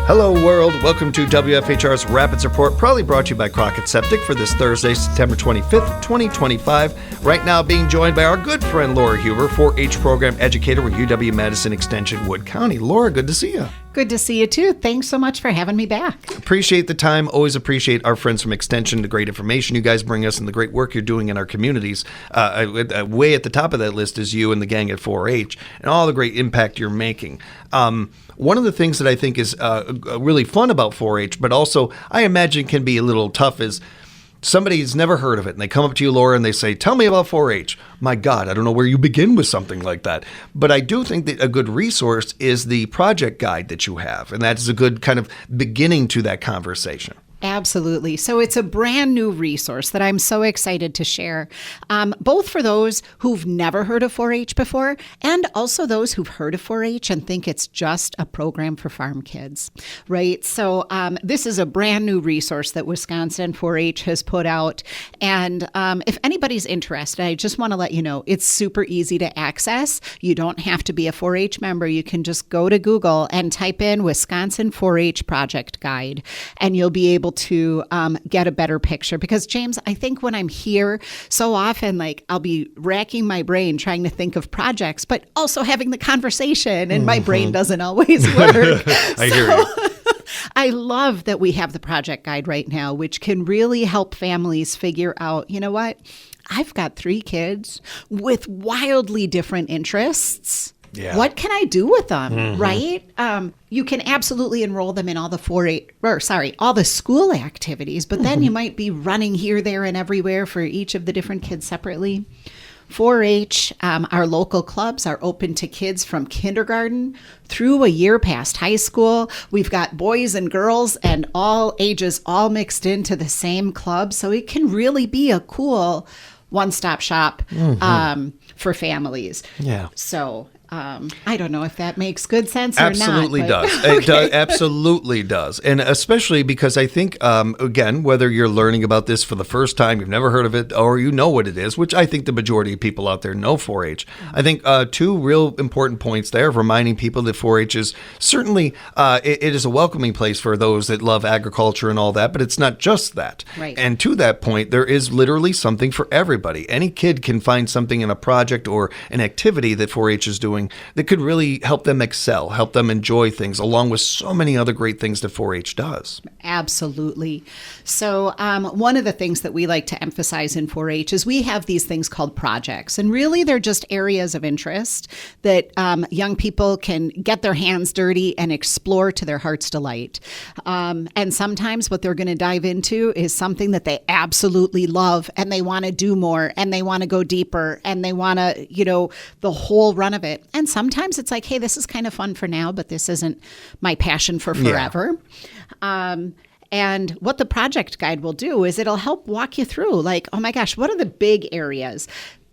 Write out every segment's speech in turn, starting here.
Hello, world. Welcome to WFHR's Rapids Report, proudly brought to you by Crockett Septic for this Thursday, September 25th, 2025. Right now, being joined by our good friend Laura Huber, 4-H program educator with UW-Madison Extension, Wood County. Laura, good to see you. Good to see you, too. Thanks so much for having me back. Appreciate the time. Always appreciate our friends from Extension, the great information you guys bring us, and the great work you're doing in our communities. Way at the top of that list is you and the gang at 4-H, and all the great impact you're making. One of the things that I think is really fun about 4-H, but also I imagine can be a little tough, is somebody's never heard of it, and they come up to you, Laura, and they say, tell me about 4-H. My God, I don't know where you begin with something like that. But I do think that a good resource is the project guide that you have, and that is a good kind of beginning to that conversation. Absolutely. So it's a brand new resource that I'm so excited to share, both for those who've never heard of 4-H before and also those who've heard of 4-H and think it's just a program for farm kids, right? So this is a brand new resource that Wisconsin 4-H has put out. And if anybody's interested, I just want to let you know it's super easy to access. You don't have to be a 4-H member. You can just go to Google and type in Wisconsin 4-H Project Guide, and you'll be able to get a better picture. Because James, I think when I'm here so often, like I'll be racking my brain trying to think of projects, but also having the conversation, and my brain doesn't always work. I hear you. I love that we have the project guide right now, which can really help families figure out, you know what? I've got 3 kids with wildly different interests. Yeah. What can I do with them, right? You can absolutely enroll them in all the all the school activities, but then you might be running here, there, and everywhere for each of the different kids separately. 4-H, our local clubs are open to kids from kindergarten through a year past high school. We've got boys and girls and all ages all mixed into the same club, so it can really be a cool one-stop shop for families. Yeah. So I don't know if that makes good sense Absolutely or not. Does. It does. Absolutely does. And especially because I think, again, whether you're learning about this for the first time, you've never heard of it, or you know what it is, which I think the majority of people out there know 4-H. I think 2 real important points there of reminding people that 4-H is certainly, it is a welcoming place for those that love agriculture and all that, but it's not just that. Right. And to that point, there is literally something for everybody. Any kid can find something in a project or an activity that 4-H is doing that could really help them excel, help them enjoy things, along with so many other great things that 4-H does. Absolutely. So one of the things that we like to emphasize in 4-H is we have these things called projects, and really they're just areas of interest that young people can get their hands dirty and explore to their heart's delight. And sometimes what they're going to dive into is something that they absolutely love, and they want to do more, and they want to go deeper, and they want to, the whole run of it. And sometimes it's like, hey, this is kind of fun for now, but this isn't my passion for forever. Yeah. And what the project guide will do is it'll help walk you through, like, oh my gosh, what are the big areas?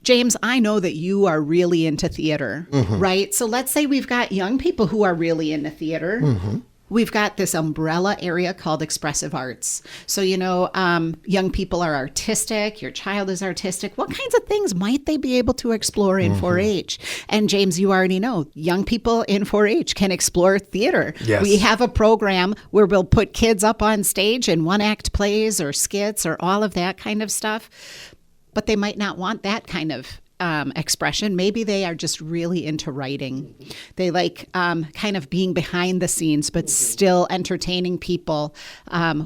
James, I know that you are really into theater, right? So let's say we've got young people who are really into theater. We've got this umbrella area called expressive arts. So, young people are artistic, your child is artistic. What kinds of things might they be able to explore in 4-H? And James, you already know, young people in 4-H can explore theater. Yes. We have a program where we'll put kids up on stage in one-act plays or skits or all of that kind of stuff. But they might not want that kind of expression. Maybe they are just really into writing. They like kind of being behind the scenes, but still entertaining people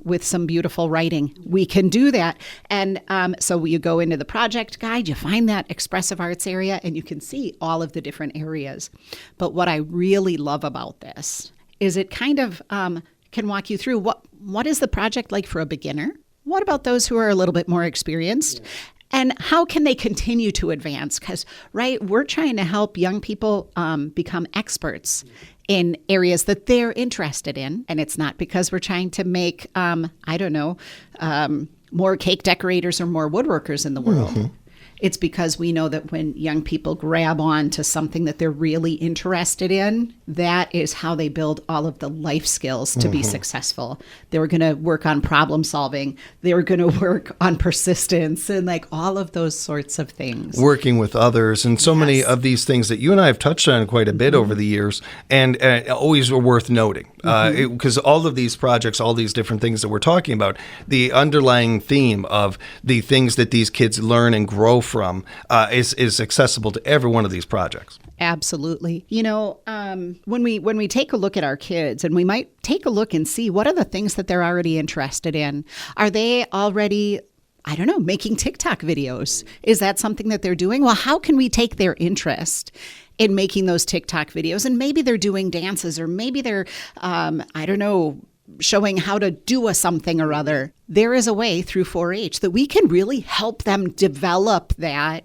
with some beautiful writing. We can do that. And so you go into the project guide, you find that expressive arts area, and you can see all of the different areas. But what I really love about this is it kind of can walk you through what is the project like for a beginner? What about those who are a little bit more experienced? And how can they continue to advance? Because, right, we're trying to help young people become experts in areas that they're interested in. And it's not because we're trying to make, more cake decorators or more woodworkers in the world. It's because we know that when young people grab on to something that they're really interested in, that is how they build all of the life skills to be successful. They were going to work on problem solving. They were going to work on persistence and like all of those sorts of things. Working with others and so many of these things that you and I have touched on quite a bit over the years, and always are worth noting. Because all of these projects, all these different things that we're talking about, the underlying theme of the things that these kids learn and grow from is accessible to every one of these projects. Absolutely. You know, when we take a look at our kids, and we might take a look and see what are the things that they're already interested in. Are they already, I don't know, making TikTok videos? Is that something that they're doing? Well, how can we take their interest in making those TikTok videos? And maybe they're doing dances, or maybe they're, I don't know, showing how to do a something or other. There is a way through 4-H that we can really help them develop that.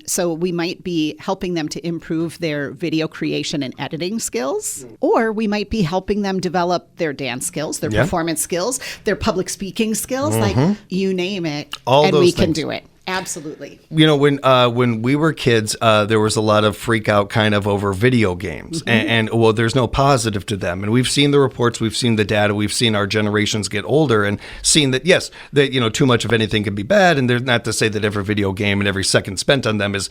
So we might be helping them to improve their video creation and editing skills, or we might be helping them develop their dance skills, their performance skills, their public speaking skills, like you name it, all and those we can things. do it. Absolutely. You know, when we were kids, there was a lot of freak out kind of over video games, and well, there's no positive to them. And we've seen the reports, we've seen the data, we've seen our generations get older, and seen that yes, that too much of anything can be bad. And there's not to say that every video game and every second spent on them is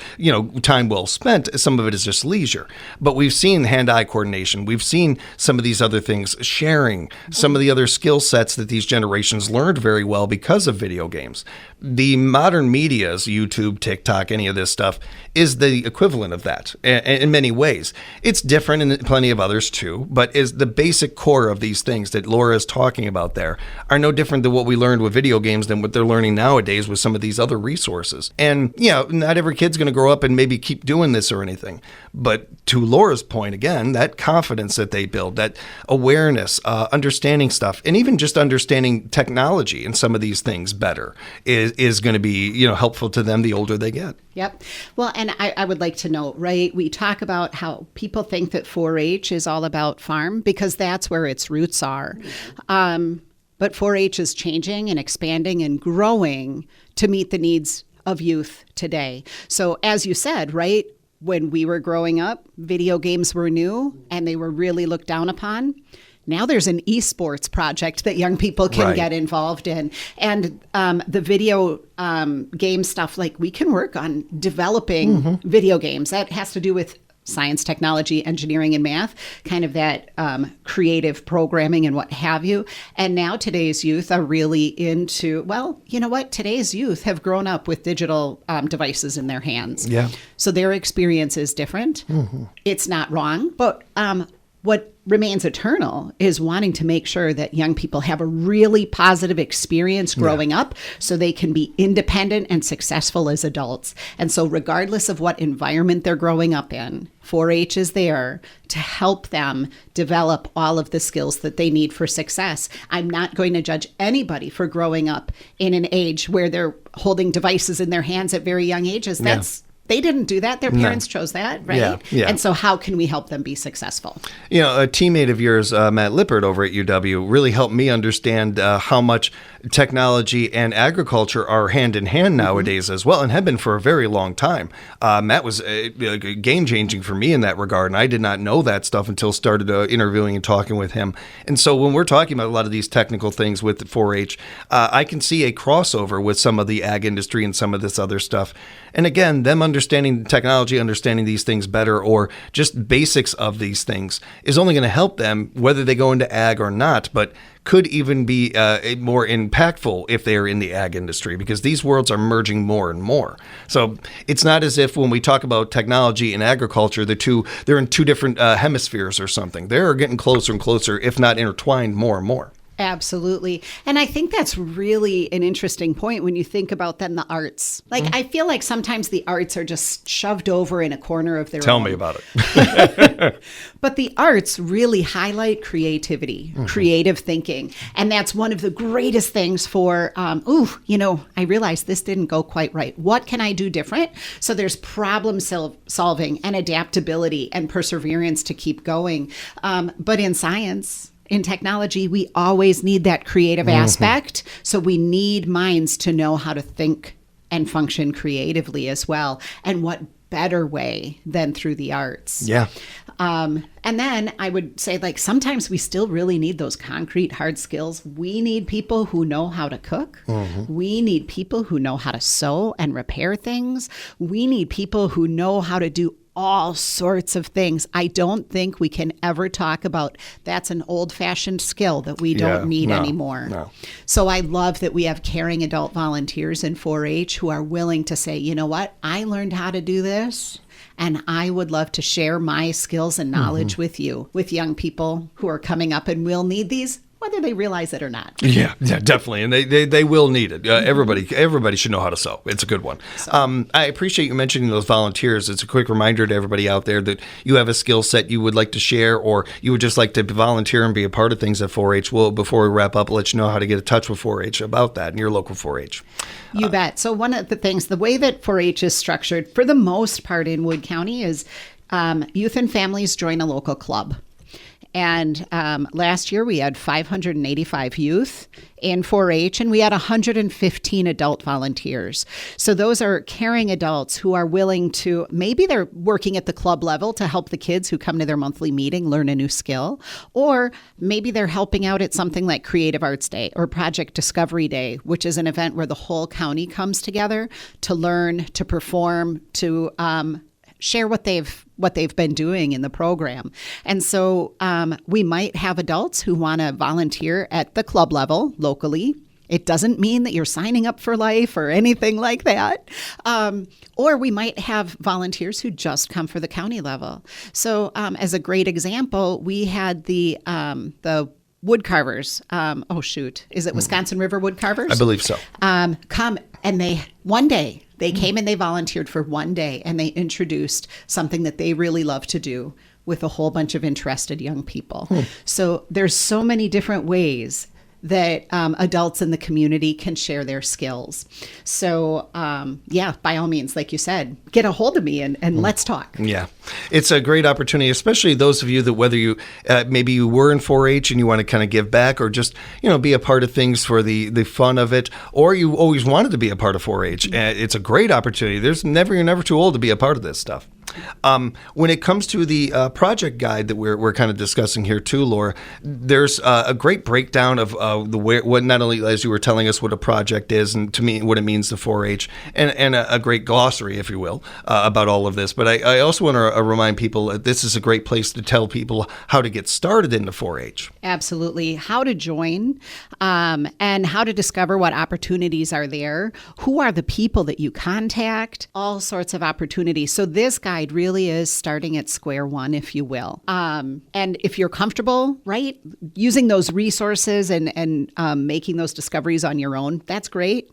time well spent. Some of it is just leisure. But we've seen hand-eye coordination. We've seen some of these other things, sharing some of the other skill sets that these generations learned very well because of video games. The modern media's YouTube, TikTok, any of this stuff is the equivalent of that in many ways. It's different in plenty of others too, but is the basic core of these things that Laura is talking about there are no different than what we learned with video games than what they're learning nowadays with some of these other resources. And not every kid's going to grow up and maybe keep doing this or anything. But to Laura's point again, that confidence that they build, that awareness, understanding stuff, and even just understanding technology and some of these things better is going to be helpful to them the older they get. Yep. Well, and I would like to note, right, we talk about how people think that 4-H is all about farm because that's where its roots are. But 4-H is changing and expanding and growing to meet the needs of youth today. So as you said, right, when we were growing up, video games were new and they were really looked down upon. Now there's an esports project that young people can get involved in. And the video game stuff, like we can work on developing video games. That has to do with science, technology, engineering, and math, kind of that creative programming and what have you. And now today's youth are really into, well, you know what? Today's youth have grown up with digital devices in their hands. Yeah. So their experience is different. It's not wrong, but what remains eternal is wanting to make sure that young people have a really positive experience growing up so they can be independent and successful as adults. And so regardless of what environment they're growing up in, 4-H is there to help them develop all of the skills that they need for success. I'm not going to judge anybody for growing up in an age where they're holding devices in their hands at very young ages. They didn't do that. Their parents chose that, right? Yeah. And so how can we help them be successful? A teammate of yours, Matt Lippert over at UW, really helped me understand how much technology and agriculture are hand in hand nowadays as well, and have been for a very long time. Matt was game-changing for me in that regard, and I did not know that stuff until started interviewing and talking with him. And so when we're talking about a lot of these technical things with 4-H, I can see a crossover with some of the ag industry and some of this other stuff. And again, them understanding technology, understanding these things better, or just basics of these things is only going to help them whether they go into ag or not, but could even be more impactful if they are in the ag industry, because these worlds are merging more and more. So it's not as if when we talk about technology and agriculture, they're in two different hemispheres or something. They're getting closer and closer, if not intertwined more and more. Absolutely. And I think that's really an interesting point when you think about then the arts. Like, I feel like sometimes the arts are just shoved over in a corner of their own. Tell me about it. But the arts really highlight creativity, creative thinking. And that's one of the greatest things for, I realized this didn't go quite right. What can I do different? So there's problem solving and adaptability and perseverance to keep going. But in science, in technology, we always need that creative aspect. So we need minds to know how to think and function creatively as well. And what better way than through the arts? Yeah. And then I would say, like, sometimes we still really need those concrete, hard skills. We need people who know how to cook. We need people who know how to sew and repair things. We need people who know how to do all sorts of things. I don't think we can ever talk about that's an old-fashioned skill that we don't need anymore. No. So I love that we have caring adult volunteers in 4-H who are willing to say, you know what, I learned how to do this, and I would love to share my skills and knowledge with you, with young people who are coming up and will need these, whether they realize it or not. Yeah, definitely. And they will need it. Everybody should know how to sew. It's a good one. I appreciate you mentioning those volunteers. It's a quick reminder to everybody out there that you have a skill set you would like to share, or you would just like to volunteer and be a part of things at 4-H. Well, before we wrap up, I'll let you know how to get in touch with 4-H about that and your local 4-H. You bet. So one of the things, the way that 4-H is structured for the most part in Wood County is youth and families join a local club. And last year we had 585 youth in 4-H, and we had 115 adult volunteers. So those are caring adults who are willing to, maybe they're working at the club level to help the kids who come to their monthly meeting learn a new skill, or maybe they're helping out at something like Creative Arts Day or Project Discovery Day, which is an event where the whole county comes together to learn, to perform, to share what they've been doing in the program. And so we might have adults who want to volunteer at the club level locally. It doesn't mean that you're signing up for life or anything like that. Or we might have volunteers who just come for the county level. So as a great example, we had the wood carvers. Is it Wisconsin River Wood Carvers? I believe so. Come, and one day, they came and they volunteered for one day, and they introduced something that they really love to do with a whole bunch of interested young people. So there's so many different ways that adults in the community can share their skills. So by all means, like you said, get a hold of me and let's talk. Yeah, it's a great opportunity, especially those of you that whether you maybe you were in 4-H and you want to kind of give back, or just be a part of things for the fun of it, or you always wanted to be a part of 4-H. It's a great opportunity. You're never too old to be a part of this stuff. When it comes to the project guide that we're kind of discussing here too, Laura, there's a great breakdown of what not only as you were telling us what a project is and to me what it means to 4-H, and a great glossary, if you will, about all of this. But I also want to remind people that this is a great place to tell people how to get started into 4-H. Absolutely. How to join and how to discover what opportunities are there. Who are the people that you contact? All sorts of opportunities. So this guide really is starting at square one, if you will. And if you're comfortable, right, using those resources and making those discoveries on your own, that's great.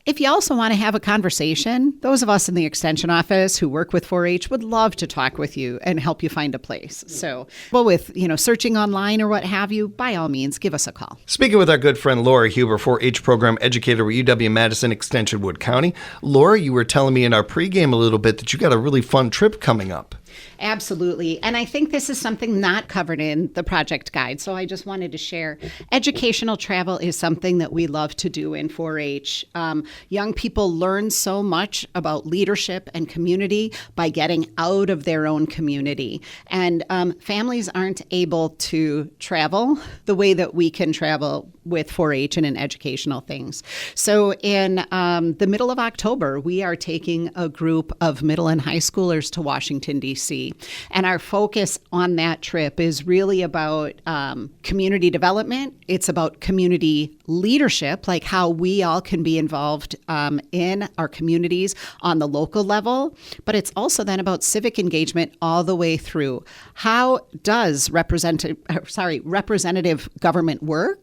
If you also want to have a conversation, those of us in the Extension office who work with 4-H would love to talk with you and help you find a place. So, with searching online or what have you, by all means, give us a call. Speaking with our good friend Laura Huber, 4-H program educator with UW-Madison Extension Wood County. Laura, you were telling me in our pregame a little bit that you got a really fun trip coming up. Absolutely. And I think this is something not covered in the project guide. So I just wanted to share. Educational travel is something that we love to do in 4-H. Young people learn so much about leadership and community by getting out of their own community. And families aren't able to travel the way that we can travel with 4-H and in educational things. So in the middle of October, we are taking a group of middle and high schoolers to Washington, D.C. And our focus on that trip is really about community development. It's about community leadership, like how we all can be involved in our communities on the local level. But it's also then about civic engagement all the way through. How does representative government work?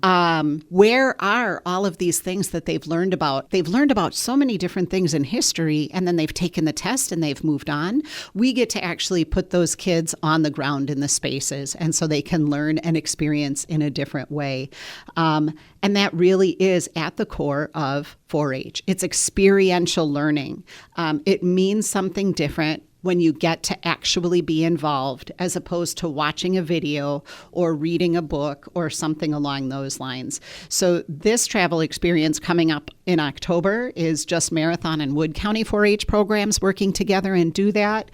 Where are all of these things that they've learned about? They've learned about so many different things in history, and then they've taken the test and they've moved on. We get to actually put those kids on the ground in the spaces, and so they can learn and experience in a different way. And that really is at the core of 4-H. It's experiential learning. It means something different when you get to actually be involved as opposed to watching a video or reading a book or something along those lines. So this travel experience coming up in October is just Marathon and Wood County 4-H programs working together and do that.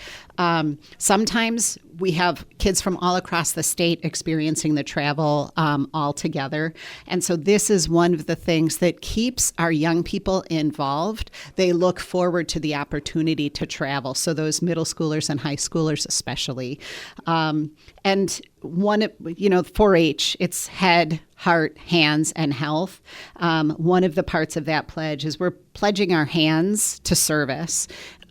Sometimes we have kids from all across the state experiencing the travel all together. And so this is one of the things that keeps our young people involved. They look forward to the opportunity to travel. So those middle schoolers and high schoolers especially. And one, 4-H, it's head, heart, hands, and health. One of the parts of that pledge is we're pledging our hands to service.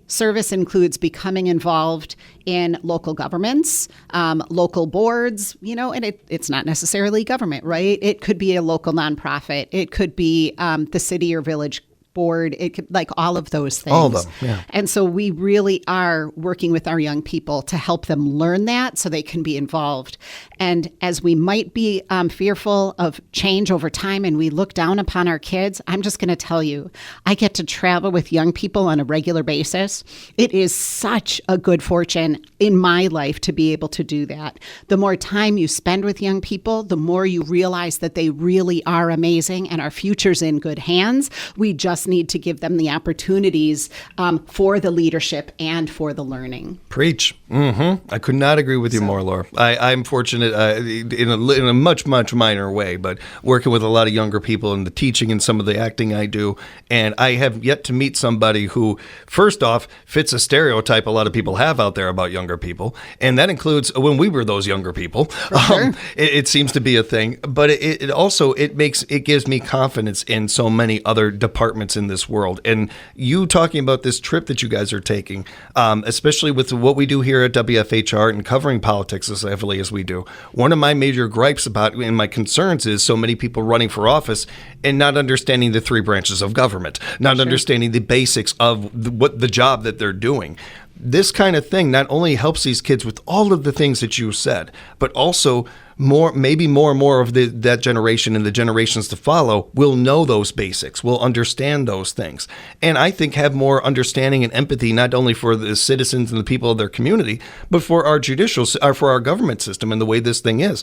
Service includes becoming involved in local governments, local boards, and it's not necessarily government, right? It could be a local nonprofit. It could be the city or village board. It could, like all of those things. All of them, yeah. And so we really are working with our young people to help them learn that so they can be involved. And as we might be fearful of change over time and we look down upon our kids, I'm just going to tell you, I get to travel with young people on a regular basis. It is such a good fortune in my life to be able to do that. The more time you spend with young people, the more you realize that they really are amazing and our future's in good hands. We just need to give them the opportunities for the leadership and for the learning. Preach. I could not agree with you more, Laura. I'm fortunate in a much, much minor way, but working with a lot of younger people and the teaching and some of the acting I do. And I have yet to meet somebody who, first off, fits a stereotype a lot of people have out there about younger people. And that includes when we were those younger people. Sure. It seems to be a thing. But it also gives me confidence in so many other departments in this world. And you talking about this trip that you guys are taking, especially with what we do here at WFHR and covering politics as heavily as we do, one of my major gripes about and my concerns is so many people running for office and not understanding the three branches of government, not understanding the basics of what the job that they're doing. This kind of thing not only helps these kids with all of the things that you said, but also maybe more and more of that generation and the generations to follow will know those basics, will understand those things. And I think have more understanding and empathy, not only for the citizens and the people of their community, but for for our government system and the way this thing is.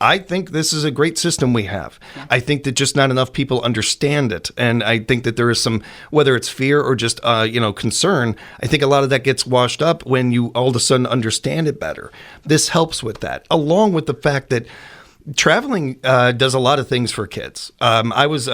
I think this is a great system we have. Yeah. I think that just not enough people understand it. And I think that there is some, whether it's fear or just, concern, I think a lot of that gets washed up when you all of a sudden understand it better. This helps with that, along with the fact that traveling does a lot of things for kids. I was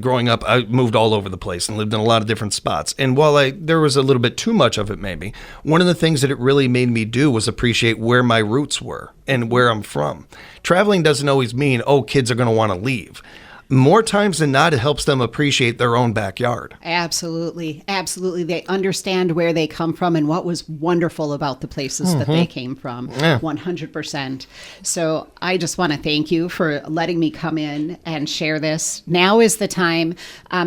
growing up, I moved all over the place and lived in a lot of different spots. And while there was a little bit too much of it, maybe, one of the things that it really made me do was appreciate where my roots were and where I'm from. Traveling doesn't always mean, kids are going to want to leave. More times than not, it helps them appreciate their own backyard. Absolutely. Absolutely. They understand where they come from and what was wonderful about the places that they came from. Yeah. 100%. So I just want to thank you for letting me come in and share this. Now is the time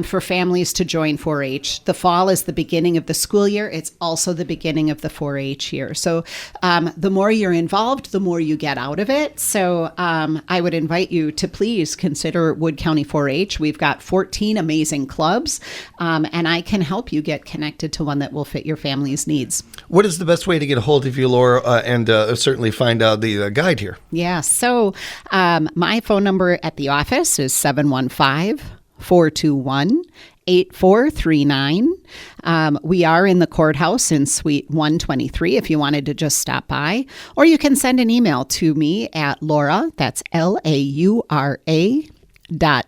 for families to join 4-H. The fall is the beginning of the school year. It's also the beginning of the 4-H year. So the more you're involved, the more you get out of it. So I would invite you to please consider Wood County 4-H. We've got 14 amazing clubs, and I can help you get connected to one that will fit your family's needs. What is the best way to get a hold of you, Laura, and certainly find out the guide here? Yeah, so my phone number at the office is 715-421-8439. We are in the courthouse in Suite 123 if you wanted to just stop by. Or you can send an email to me at Laura, that's LAURA,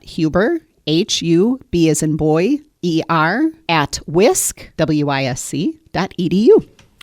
.Huber, HUB as in boy, ER, at WISC.edu.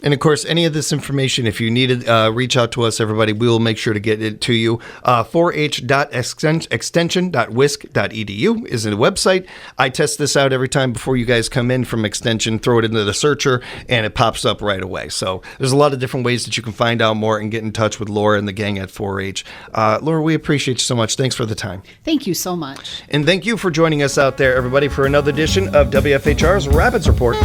And of course, any of this information, if you need it, reach out to us, everybody. We will make sure to get it to you. 4h.extension.wisc.edu is the website. I test this out every time before you guys come in from Extension, throw it into the searcher, and it pops up right away. So there's a lot of different ways that you can find out more and get in touch with Laura and the gang at 4-H. Laura, we appreciate you so much. Thanks for the time. Thank you so much. And thank you for joining us out there, everybody, for another edition of WFHR's Rapids Report.